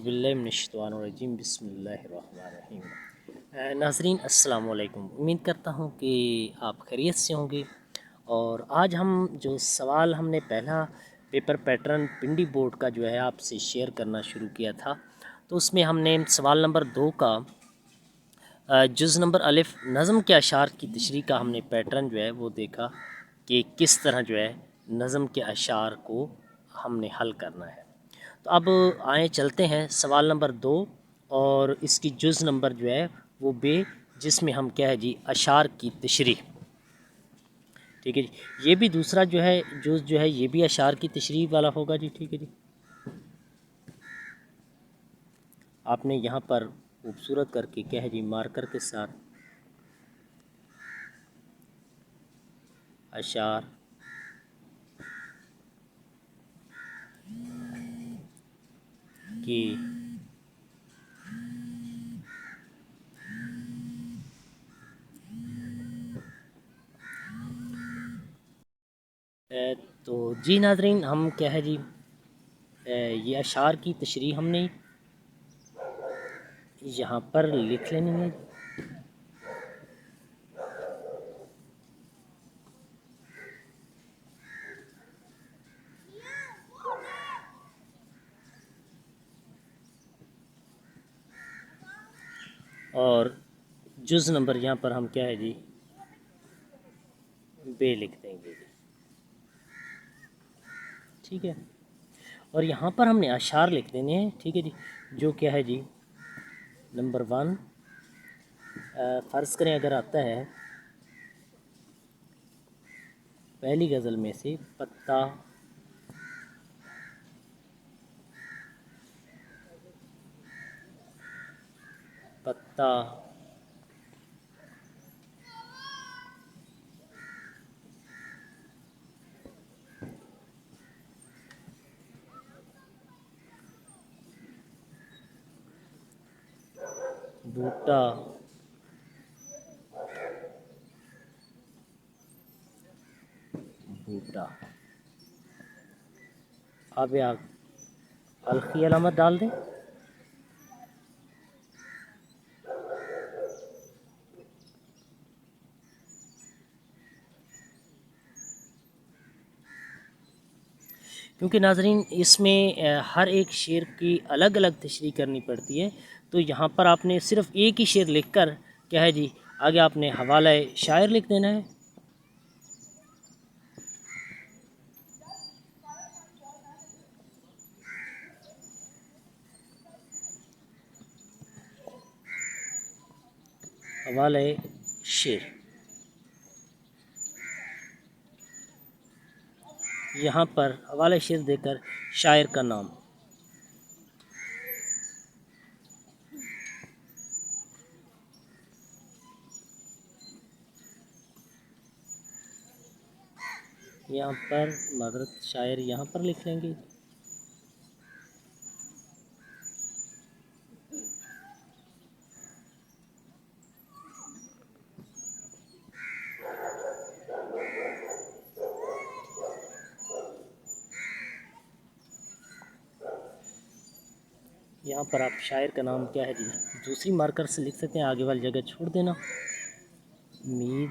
बिल्लाहिमिनश्शैतानिर्रजीम बिस्मिल्लाहिर्रहमानिर्रहीम। नाज़रीन अस्सलाम वालेकुम। उम्मीद करता हूँ कि आप खैरियत से होंगे। और आज हम जो सवाल हमने पहला पेपर पैटर्न पिंडी बोर्ड का जो है आपसे शेयर करना शुरू किया था, तो उसमें हमने सवाल नंबर 2 का जुज़ नंबर अलिफ नज़म के अशार की तशरीह का हमने पैटर्न जो है वो देखा कि किस तरह जो है नज़म के अशार को हमने हल करना है। तो अब आए चलते हैं सवाल नंबर 2 और इसकी जुज़ नंबर जो है वो बे, जिसमें हम क्या है जी अशार की तशरीह। ठीक है जी, ये भी दूसरा जो है जुज़ जो है ये भी अशार की तशरीह वाला होगा जी। ठीक है जी, आपने यहाँ पर खूबसूरत करके क्या है जी मार्कर के साथ अशार की तो जी नाज़रीन, हम क्या है जी ये अशार की तशरीह हमने यहाँ पर लिख लेनी है। और जुज़ नंबर यहाँ पर हम क्या है जी बे लिख देंगे। ठीक है, और यहाँ पर हमने अशार लिख देने हैं। ठीक है जी, जो क्या है जी नंबर 1 फ़र्ज़ करें अगर आता है पहली गज़ल में से पत्ता पत्ता बूटा बूटा, अब आप अलखी अलामत डाल दें। क्योंकि नाज़रीन इसमें हर एक शेर की अलग अलग तशरीह करनी पड़ती है, तो यहाँ पर आपने सिर्फ़ एक ही शेर लिख कर क्या है जी आगे आपने हवाला शायर लिख देना है। हवाला शेर, यहाँ पर हवाला शेर देकर शायर का नाम। यहाँ पर मादरत शायर यहाँ पर लिख लेंगे। यहाँ पर आप शायर का नाम क्या है जी दूसरी मार्कर से लिख सकते हैं, आगे वाली जगह छोड़ देना। उम्मीद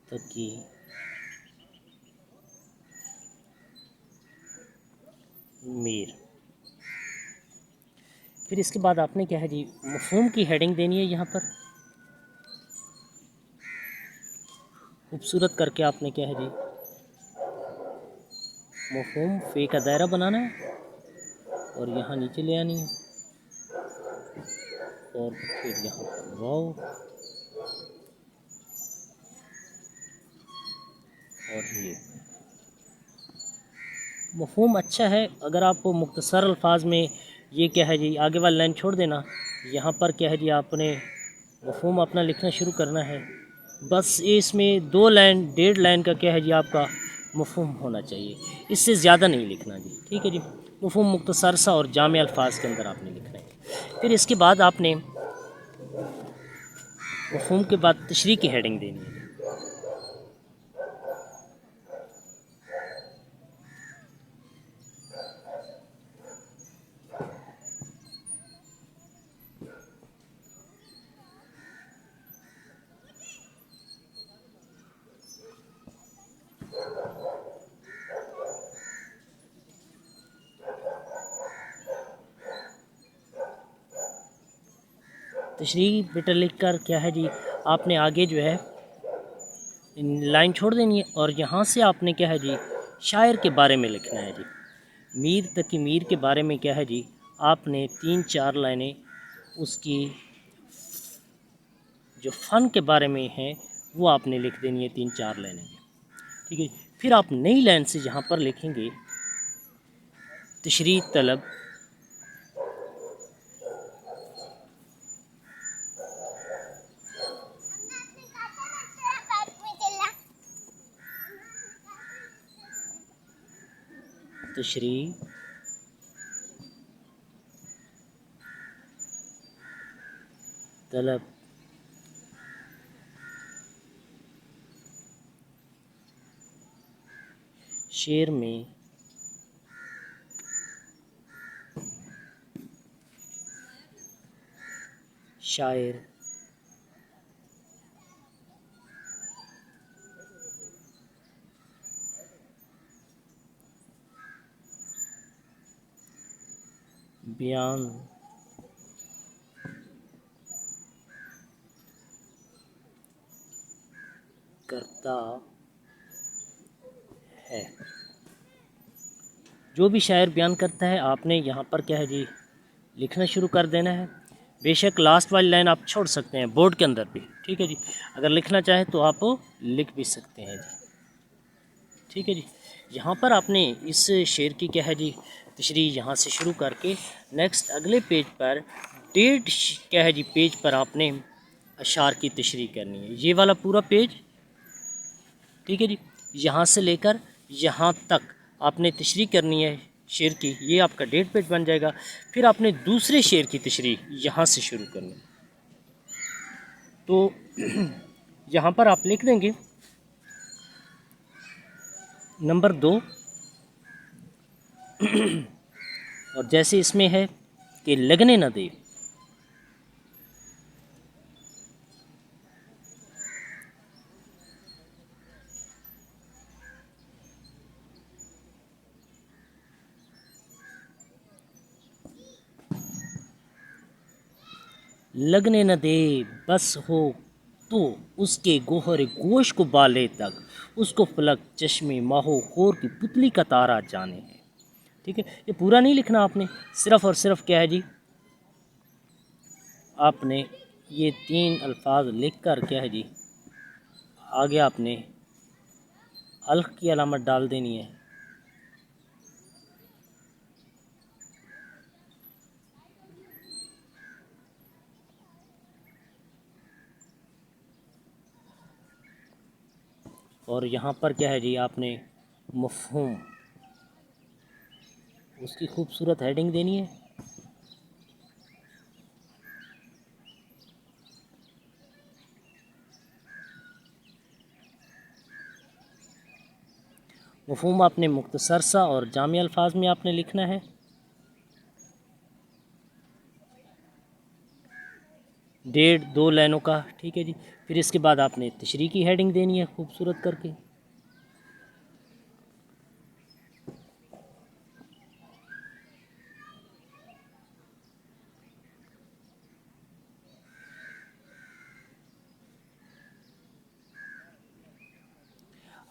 तकी मीर। फिर इसके बाद आपने क्या है जी मफ़हूम की हेडिंग देनी है। यहाँ पर खूबसूरत करके आपने क्या है जी मफ़हूम फ़े का दायरा बनाना है और यहाँ नीचे ले आनी है और फिर यहाँ पर वाव और ये मफ़हूम अच्छा है। अगर आप मुख्तसर अल्फाज में ये क्या है जी आगे वाली लाइन छोड़ देना, यहाँ पर क्या है जी आपने मफ़हूम अपना लिखना शुरू करना है। बस इसमें 2 लाइन 1.5 लाइन का क्या है जी आपका मफ़हूम होना चाहिए, इससे ज़्यादा नहीं लिखना जी। ठीक है जी, मफ़हूम मुख्तसर सा और जामे अल्फाज के अंदर आपने लिखना है। फिर इसके बाद आपने मफ़हूम के बाद तशरीह की हेडिंग देनी है। तशरीह बेटा लिख कर क्या है जी, आपने आगे जो है लाइन छोड़ देनी है और यहाँ से आपने क्या है जी, शायर के बारे में लिखना है जी। मीर तकी मीर के बारे में क्या है जी, आपने 3-4 लाइनें उसकी जो फ़न के बारे में हैं वो आपने लिख देनी है, 3-4 लाइनें, ठीक है। फिर आप नई लाइन से यहाँ पर लिखेंगे तशरीह तलब तशरीह तलब शेर में शायर बयान करता है। जो भी शायर बयान करता है आपने यहाँ पर क्या है जी, लिखना शुरू कर देना है। बेशक लास्ट वाली लाइन आप छोड़ सकते हैं बोर्ड के अंदर भी, ठीक है जी। अगर लिखना चाहे तो आप लिख भी सकते हैं जी, ठीक है जी। यहाँ पर आपने इस शेर की क्या है जी, तशरीह यहाँ से शुरू करके नेक्स्ट अगले पेज पर 1.5 क्या है जी पेज पर आपने अशार की तशरीह करनी है। ये वाला पूरा पेज, ठीक है जी, यहाँ से लेकर यहाँ तक आपने तशरीह करनी है शेर की। ये आपका 1.5 पेज बन जाएगा। फिर आपने दूसरे शेर की तशरीह यहाँ से शुरू करनी है। तो यहाँ पर आप लिख देंगे नंबर 2 और जैसे इसमें है कि लगने न दे, लगने न दे बस हो तो उसके गोहर गोश को बाले तक, उसको फलक चश्मे माहो खोर की पुतली का तारा जाने है, ठीक है। ये पूरा नहीं लिखना आपने, सिर्फ़ और सिर्फ क्या है जी, आपने ये 3 अल्फाज लिख कर क्या है जी, आगे आपने अल्फ की अलामत डाल देनी है। और यहाँ पर क्या है जी, आपने मफ़हूम उसकी खूबसूरत हेडिंग देनी है। मफ़हूम आपने मुख्तसर सा और जामी अल्फाज में आपने लिखना है। 1.5-2 लाइनों का, ठीक है जी। फिर इसके बाद आपने तशरीह की हेडिंग देनी है खूबसूरत करके।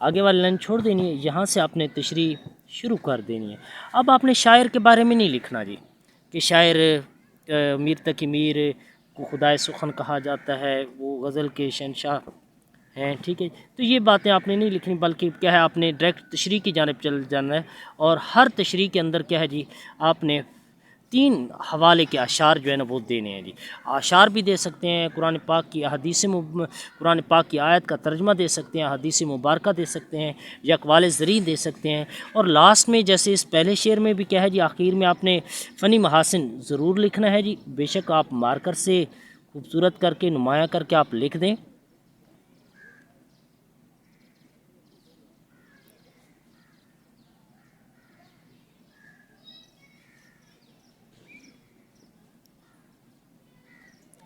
आगे वाली लाइन छोड़ देनी है, यहाँ से आपने तशरीह शुरू कर देनी है। अब आपने शायर के बारे में नहीं लिखना जी, कि शायर मीर तकी मीर को खुदाए सुखन कहा जाता है, वो गज़ल के शहंशाह हैं, ठीक है। तो ये बातें आपने नहीं लिखनी, बल्कि क्या है आपने डायरेक्ट तशरीह की जानिब चल जाना है। और हर तशरीह के अंदर क्या है जी, आपने 3 हवाले के अशार जो है ना वो देने हैं जी। अशार भी दे सकते हैं, कुरान पाक की कुरान पाक की आयत का तर्जमा दे सकते हैं, हदीस मुबारका दे सकते हैं, या अक़वाल ज़री दे सकते हैं। और लास्ट में जैसे इस पहले शेर में भी क्या है जी, आखिर में आपने फ़नी महासिन ज़रूर लिखना है जी। बेशक आप मार्कर से खूबसूरत करके, नुमाया करके आप लिख दें।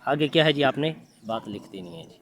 आगे क्या है जी, आपने बात लिख देनी है जी।